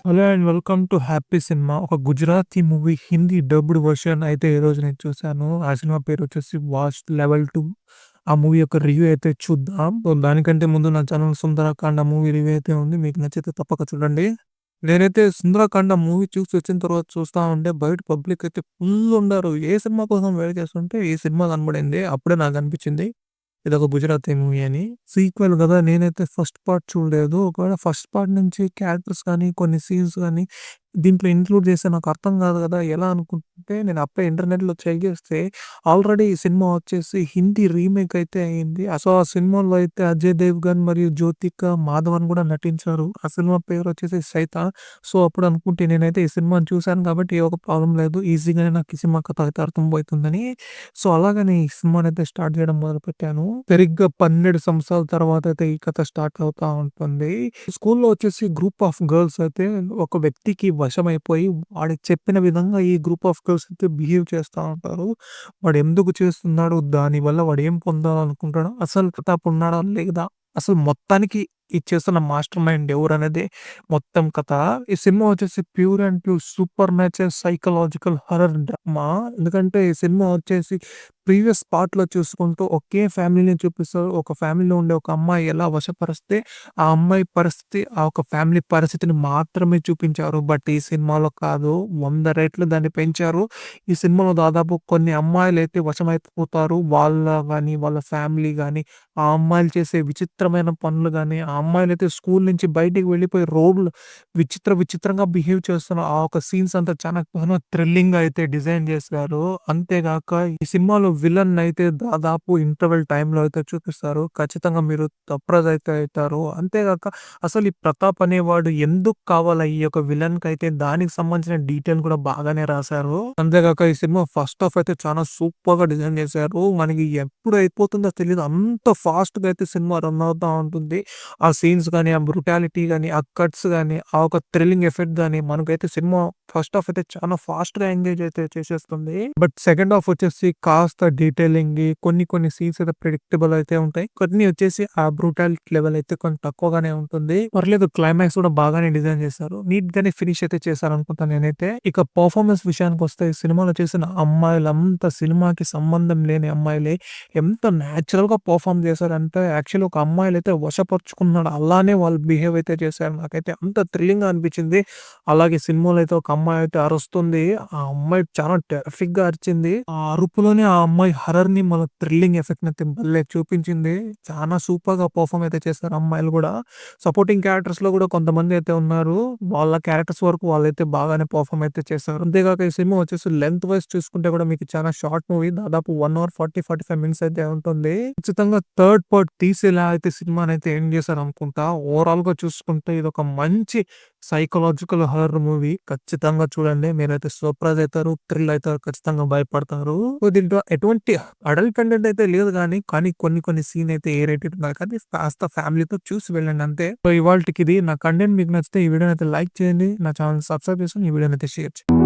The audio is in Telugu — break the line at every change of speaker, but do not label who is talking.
Hello and welcome to Happy Cinema. ఒక Gujarati movie Hindi dubbed version అయితే ఈరోజు నేను చూసాను. ఆ సినిమా పేరు వచ్చేసి 'వాచ్ లెవెల్ 2'. ఆ మూవీ యొక్క రివ్యూ అయితే చూద్దాం. సో, దానికంటే ముందు నా ఛానల్ 'సుందరకాండ' మూవీ రివ్యూ అయితే ఉంది. మీకు నచ్చితే తప్పక చూడండి. నేనైతే 'సుందరకాండ' మూవీ చూసి వచ్చిన తర్వాత చూస్తా ఉంటే బయట పబ్లిక్ అయితే ఫుల్ ఉండారు. ఏ సినిమా కోసం వెయిట్ చేస్తుంటే ఈ సినిమా కనపడింది. అప్పుడే నాకు అనిపించింది ఇదొక గుజరాతీ మూవీ అని. సీక్వెల్ గదా! నేనైతే ఫస్ట్ పార్ట్ చూడలేదు. ఒకవేళ ఫస్ట్ పార్ట్ నుంచి క్యారెక్టర్స్ గానీ, కొన్ని సీన్స్ గానీ దీంట్లో ఇంక్లూడ్ చేస్తే నాకు అర్థం కాదు గదా! ఎలా అనుకుంటే నేను అప్పుడే ఇంటర్నెట్‌లో చెక్ చేస్తే ఆల్రెడీ ఈ సినిమా వచ్చేసి హిందీ రీమేక్ అయితే అయింది. సో, ఆ సినిమాలో అయితే అజయ్ దేవగన్ మరియు జ్యోతిక మాధవన్ గూడా నటించారు. ఆ సినిమా పేరు వచ్చేసి 'సైతాన్'. సో, అప్పుడు అనుకుంటే నేనైతే ఈ సినిమాని చూసాను కాబట్టి ఏ ఒక ప్రాబ్లమ్ లేదు. ఈజీగానే నాకు ఈ సినిమా కథ అయితే అర్థమైపోతుందని. సో, అలాగని ఈ సినిమానైతే స్టార్ట్ చేయడం మొదలుపెట్టాను. సరిగ్గా 12 సంవత్సరాల తర్వాత అయితే ఈ కథ స్టార్ట్ అవుతా ఉంటుంది. స్కూల్‌లో వచ్చేసి గ్రూప్ ఆఫ్ గర్ల్స్ అయితే ఒక వ్యక్తికి వశమైపోయి వాడికి చెప్పిన విధంగా ఈ గ్రూప్ ఆఫ్ గర్ల్స్ అయితే బిహేవ్ చేస్తా ఉంటారు. వాడు ఎందుకు చేస్తున్నాడు? దానివల్ల వాడు ఏం పొందాలనుకుంటాడు? అసలు ప్రతాప్ ఉన్నాడా? లేదా? అసలు మొత్తానికి ఇది చేస్తున్న మాస్టర్ మైండ్ ఎవరనేదే మొత్తం కథ. ఈ సినిమా వచ్చేసి pure and pure super natural psychological horror drama. ఎందుకంటే ఈ సినిమా వచ్చేసి ప్రీవియస్ పార్ట్‌లో చూసుకుంటూ ఒకే ఫ్యామిలీని చూపిస్తారు. ఒక ఫ్యామిలీలో ఉండే ఒక అమ్మాయి ఎలా వశపరిస్తే ఆ అమ్మాయి పరిస్థితి, ఆ ఒక ఫ్యామిలీ పరిస్థితిని మాత్రమే చూపించారు. బట్ ఈ సినిమాలో కాదు 100 రెట్లు దాన్ని పెంచారు. ఈ సినిమాలో దాదాపు కొన్ని అమ్మాయిలైతే వశమైపోతారు. వాళ్ళ ఫ్యామిలీ గాని, ఆ అమ్మాయిలు చేసే విచిత్రమైన పనులు గాని, ఆ అమ్మాయిలైతే స్కూల్ నుంచి బయటికి వెళ్ళిపోయి రోడ్లు విచిత్రంగా బిహేవ్ చేస్తున్న ఆ ఒక సీన్స్ అంతా చాలా థ్రిల్లింగ్‌గా అయితే డిజైన్ చేశారు. అంతేగాక ఈ సినిమాలో విలన్ అయితే దాదాపు ఇంటర్వెల్ టైమ్‌లో అయితే చూపిస్తారు. ఖచ్చితంగా మీరు సర్ప్రైజ్ అయితే అయితారు. అంతేగాక అసలు ఈ ప్రతాప్ అనేవాడు ఎందుకు కావాలా ఈ యొక్క విలన్‌కైతే దానికి సంబంధించిన డీటెయిల్ కూడా బాగానే రాశారు. అంతేగాక ఈ సినిమా ఫస్ట్ హాఫ్ అయితే చాలా సూపర్‌గా డిజైన్ చేశారు. మనకి ఎప్పుడు అయిపోతుందో తెలీదు. అంత ఫాస్ట్‌గా అయితే సినిమా రన్ అవుతా ఉంటుంది. ఆ సీన్స్ గాని, ఆ బ్రుటాలిటీ గాని, ఆ కట్స్ గాని, ఆ ఒక థ్రిల్లింగ్ ఎఫెక్ట్ గాని మనకైతే సినిమా ఫస్ట్ హాఫ్ అయితే చాలా ఫాస్ట్‌గా ఎంగేజ్ అయితే చేసేస్తుంది. బట్ సెకండ్ హాఫ్ వచ్చేసి కాస్త డీటెయిలింగ్‌వి కొన్ని సీన్స్ అయితే ప్రెడిక్టబుల్ అయితే ఉంటాయి. కొన్ని వచ్చేసి ఆ బ్రూటాలిటీ లెవెల్ అయితే కొంచెం తక్కువగానే ఉంటుంది. పర్లేదు క్లైమాక్స్ కూడా బాగానే డిజైన్ చేశారు. నీట్‌గానే ఫినిష్ అయితే చేశారనుకుంటా నేనైతే. ఇక పర్ఫార్మెన్స్ విషయానికొస్తే ఈ సినిమాలో చేసిన అమ్మాయిలంతా సినిమాకి సంబంధం లేని అమ్మాయిలే ఎంత నేచురల్‌గా పర్ఫార్మ్ చేశారంటే యాక్చువల్లీ ఒక అమ్మాయిలైతే వశపరుచుకున్నాడు. అలానే వాళ్ళు బిహేవ్ అయితే చేశారు. నాకైతే అంత థ్రిల్లింగ్‌గా అనిపించింది. అలాగే సినిమాలో అయితే ఒక అమ్మాయి అయితే అరుస్తుంది. ఆ అమ్మాయి చాలా టెర్రిఫిక్‌గా అరిచింది. ఆ అరుపులోనే ఆ అమ్మాయి హారర్‌ని మళ్ళా థ్రిల్లింగ్ ఎఫెక్ట్‌ని అయితే భలే చూపించింది. చాలా సూపర్‌గా పర్ఫార్మ్ అయితే చేశారు అమ్మాయిలు గూడా. సపోర్టింగ్ క్యారెక్టర్స్‌లో గూడా కొంతమంది అయితే ఉన్నారు. వాళ్ళ క్యారెక్టర్స్ వరకు వాళ్ళైతే బాగానే పర్ఫార్మ్ అయితే చేశారు. అంతేగాక ఈ సినిమా వచ్చేసి లెంత్ వైస్ చూసుకుంటే కూడా మీకు చాలా షార్ట్ మూవీ. దాదాపు 1 అవర్ 45 మినిట్స్ అయితే ఉంటుంది. ఖచ్చితంగా థర్డ్ పార్ట్ తీసేలా అయితే సినిమానైతే ఎండ్ చేశారనుకుంటా. ఓవరాల్‌గా చూసుకుంటే ఇదొక మంచి సైకలాజికల్ హారర్ మూవీ. ఖచ్చితంగా చూడండి. మీరైతే సర్ప్రైజ్ అయితారు, థ్రిల్ అయితారు, ఖచ్చితంగా భయపడతారు. సో, దీంట్లో ఎటువంటి అడల్ట్ కంటెంట్ అయితే లేదు కానీ కొన్ని సీన్ అయితే ఏ రేటెడ్ ఉన్నాయి. కానీ కాస్త ఫ్యామిలీతో చూసి వెళ్ళండి అంతే. సో, ఇవాల్టికి ఇది. నా కంటెంట్ మీకు నచ్చితే ఈ వీడియోని అయితే లైక్ చేయండి. నా ఛానెల్ సబ్స్క్రైబ్ చేసుకొని ఈ వీడియోని అయితే షేర్ చేయండి.